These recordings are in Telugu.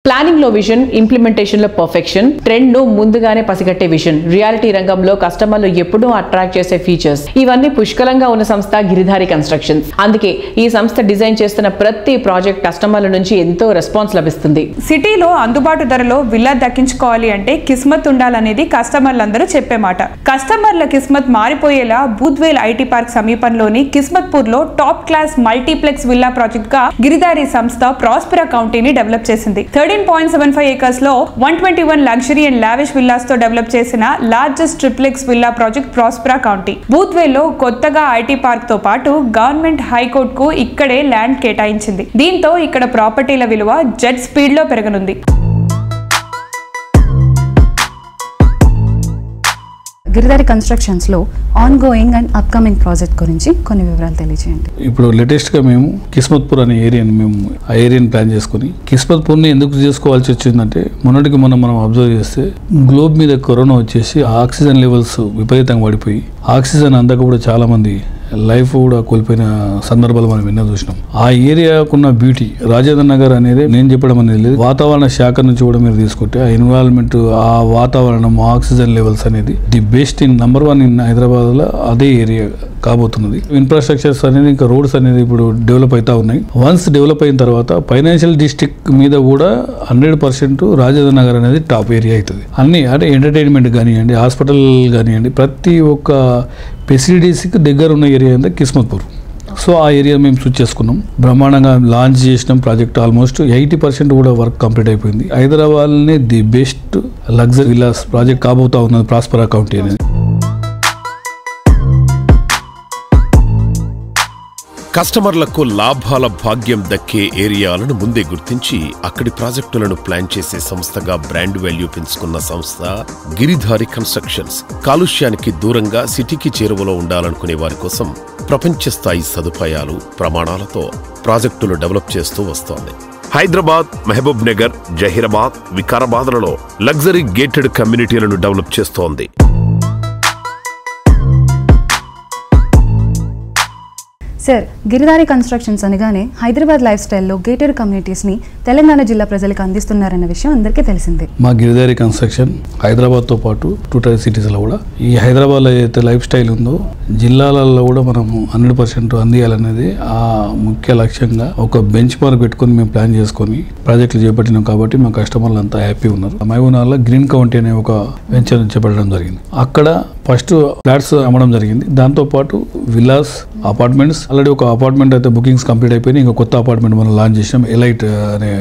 ప్లానింగ్ లో విజన్, ఇంప్లిమెంటేషన్ లో పర్ఫెక్షన్, ట్రెండ్ ను ముందుగానే పసిగట్టే విజన్, రియాలిటీ రంగంలో కస్టమర్లు ఎప్పుడూ అట్రాక్ట్ చేసే ఫీచర్స్, ఇవన్నీ పుష్కలంగా ఉన్న సంస్థ గిరిధారి కన్స్ట్రక్షన్స్. అందుకే ఈ సంస్థ డిజైన్ చేస్తున్న ప్రతి ప్రాజెక్ట్ కస్టమర్ల నుంచి ఎంతో రెస్పాన్స్ లభిస్తుంది. సిటీలో అందుబాటు ధరలో విల్లా దక్కించుకోవాలి అంటే కిస్మత్ ఉండాలనేది కస్టమర్లందరూ చెప్పే మాట. కస్టమర్ల కిస్మత్ మారిపోయేలా బూద్వేల్ ఐటీ పార్క్ సమీపంలోని కిస్మత్పూర్ లో top class multiplex villa project గా గిరిధారి సంస్థ ప్రాస్పెరా కౌంటీని డెవలప్ చేసింది. 13.75 acres లో 121 లగ్జరీ అండ్ లావిష్ విల్లాస్ తో డెవలప్ చేసిన largest triplex villa project Prospera County. Budvel లో కొత్తగా ఐటీ పార్క్ తో పాటు గవర్నమెంట్ హైకోర్టు కు ఇక్కడే ల్యాండ్ కేటాయించింది. దీంతో ఇక్కడ ప్రాపర్టీల విలువ జెట్ స్పీడ్ లో పెరగనుంది. గిరిధారి కన్స్ట్రక్షన్స్ లో on going and upcoming project గురించి కొన్ని వివరాలు తెలియజేయండి. ఇప్పుడు లేటెస్ట్ గా మేము కిస్మత్పూర్ అనే ఏరియాని ఆ ఏరియాని ప్లాన్ చేసుకుని కిస్మత్పూర్ని ఎందుకు చేసుకోవాల్సి వచ్చిందంటే మొన్నటికి మనం అబ్జర్వ్ చేస్తే గ్లోబ్ మీద కరోనా వచ్చేసి ఆక్సిజన్ లెవెల్స్ విపరీతంగా పడిపోయి ఆక్సిజన్ అందక కూడా చాలా మంది లైఫ్ కూడా కోల్పోయిన సందర్భాలు మనం ఎన్నో చూసినాం. ఆ ఏరియాకున్న బ్యూటీ రాజేంద్ర నగర్ అనేది నేను చెప్పడం అనేది లేదు, వాతావరణ శాఖ నుంచి కూడా మీరు తీసుకుంటే ఆ ఎన్విరాన్మెంట్, ఆ వాతావరణం, ఆక్సిజన్ లెవెల్స్ అనేది the best in number 1 in Hyderabad లో అదే ఏరియా కాబోతున్నది. ఇన్ఫ్రాస్ట్రక్చర్స్ అనేది ఇంకా రోడ్స్ అనేది ఇప్పుడు డెవలప్ అవుతా ఉన్నాయి. వన్స్ డెవలప్ అయిన తర్వాత ఫైనాన్షియల్ డిస్ట్రిక్ట్ మీద కూడా 100% రాజేంద్ర నగర్ అనేది టాప్ ఏరియా అవుతుంది. అన్ని అంటే ఎంటర్టైన్మెంట్ కానివ్వండి, హాస్పిటల్ కానివ్వండి, ప్రతి ఒక్క ఫెసిలిటీస్కి దగ్గర ఉన్న ఏరియా అంటే కిస్మత్పూర్. సో ఆ ఏరియా మేము చూస్ చేసుకున్నాం, బ్రహ్మాండంగా లాంచ్ చేసినాం ప్రాజెక్ట్. ఆల్మోస్ట్ 80% కూడా వర్క్ కంప్లీట్ అయిపోయింది. హైదరాబాద్లోనే the best luxury villas project కాబోతా ఉన్నది ప్రాస్పెరా కౌంటీ అనేది. కస్టమర్లకు లాభాల భాగ్యం దక్కే ఏరియాలను ముందే గుర్తించి అక్కడి ప్రాజెక్టులను ప్లాన్ చేసే సంస్థగా బ్రాండ్ వాల్యూ పెంచుకున్న సంస్థ గిరిధారి కన్స్ట్రక్షన్స్. కాలుష్యానికి దూరంగా సిటీకి చేరువలో ఉండాలనుకునే వారి కోసం ప్రపంచ స్థాయి సదుపాయాలు, ప్రమాణాలతో ప్రాజెక్టులు డెవలప్ చేస్తూ వస్తోంది. హైదరాబాద్, మహబూబ్ నగర్, జహీరాబాద్, వికారాబాద్లలో లగ్జరీ గేటెడ్ కమ్యూనిటీలను డెవలప్ చేస్తోంది. సార్, గిరిధారి కన్స్ట్రక్షన్స్ అనగానే హైదరాబాద్ లైఫ్ స్టైల్లో గేటెడ్ కమ్యూనిటీస్ని తెలంగాణ జిల్లా ప్రజలకు అందిస్తున్నారన్న విషయం అందరికీ తెలిసిందే. మా గిరిధారి కన్స్ట్రక్షన్ హైదరాబాద్తో పాటు 2 టైర్ సిటీస్లో కూడా ఈ హైదరాబాద్లో ఏదైతే లైఫ్ స్టైల్ ఉందో జిల్లాలలో కూడా మనము 100% అందియాలనేది ఆ ముఖ్య లక్ష్యంగా ఒక బెంచ్ మార్క్ పెట్టుకొని మేము ప్లాన్ చేసుకొని ప్రాజెక్టులు చేపట్టినాం. కాబట్టి మా కస్టమర్లు అంతా హ్యాపీ ఉన్నారు. మహబూబ్నగర్లో గ్రీన్ కౌంటీ అనే ఒక వెంచర్ చేపట్టడం జరిగింది. అక్కడ ఫస్ట్ ఫ్లాట్స్ అమ్మడం జరిగింది. దాంతోపాటు విల్లాస్, అపార్ట్మెంట్స్, ఆల్రెడీ ఒక అపార్ట్మెంట్ అయితే బుకింగ్స్ కంప్లీట్ అయిపోయినాయి. ఇంకా కొత్త అపార్ట్మెంట్ మనం లాంచ్ చేసినాం. ఎలైట్ అనే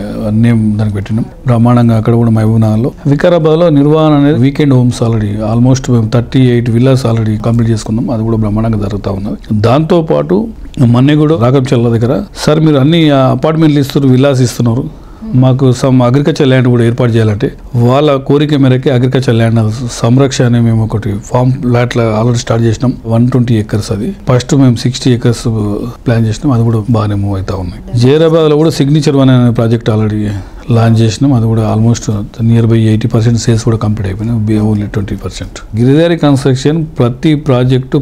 నేమ్ దానికి పెట్టినాం. బ్రహ్మాండంగా అక్కడ కూడా మహబూబ్నగర్లో. వికారాబాద్లో నిర్వహణ అనేది వీకెండ్ హోమ్స్ ఆల్రెడీ ఆల్మోస్ట్ మేము 38 విల్లాస్ ఆల్రెడీ కంప్లీట్ చేసుకున్నాం. అది కూడా బ్రహ్మాండంగా జరుగుతూ ఉన్నది. దాంతోపాటు మన్నెగూడ, రాగంచెల్ల దగ్గర సార్ మీరు అన్ని అపార్ట్మెంట్లు ఇస్తున్నారు, విల్లాస్ ఇస్తున్నారు, మాకు సమ్ అగ్రికల్చర్ ల్యాండ్ కూడా ఏర్పాటు చేయాలంటే వాళ్ళ కోరిక మేరకి అగ్రికల్చర్ ల్యాండ్ సంరక్షణ అని మేము ఒకటి ఫామ్ ప్లాట్ల ఆల్రెడీ స్టార్ట్ చేసినాం. 120 acres అది. ఫస్ట్ మేము 60 acres ప్లాన్ చేసినాం. అది కూడా బాగానే మూవ్ అవుతా ఉన్నాయి. జైరాబాద్లో కూడా సిగ్నేచర్ 1 అనే ప్రాజెక్ట్ ఆల్రెడీ లాంచ్ చేసినాం. అది కూడా ఆల్మోస్ట్ నియర్ బై 80% సేల్స్ కూడా కంప్లీట్ అయిపోయినాయి. ఓన్లీ 20%. గిరిధారి కన్స్ట్రక్షన్ ప్రతి ప్రాజెక్టు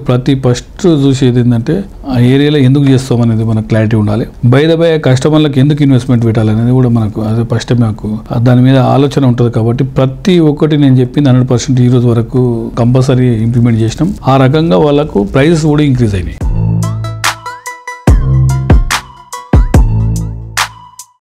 ఫస్ట్ చూసేది ఏంటంటే ఆ ఏరియాలో ఎందుకు చేస్తాం అనేది మనకు క్లారిటీ ఉండాలి. బై కస్టమర్లకు ఎందుకు ఇన్వెస్ట్మెంట్ పెట్టాలనేది కూడా మనకు అదే ఫస్ట్ మాకు దాని మీద ఆలోచన ఉంటుంది. కాబట్టి ప్రతి ఒక్కటి నేను చెప్పింది 100% ఈ రోజు వరకు కంపల్సరీ ఇంప్లిమెంట్ చేసినాం. ఆ రకంగా వాళ్ళకు ప్రైజెస్ కూడా ఇంక్రీజ్ అయినాయి.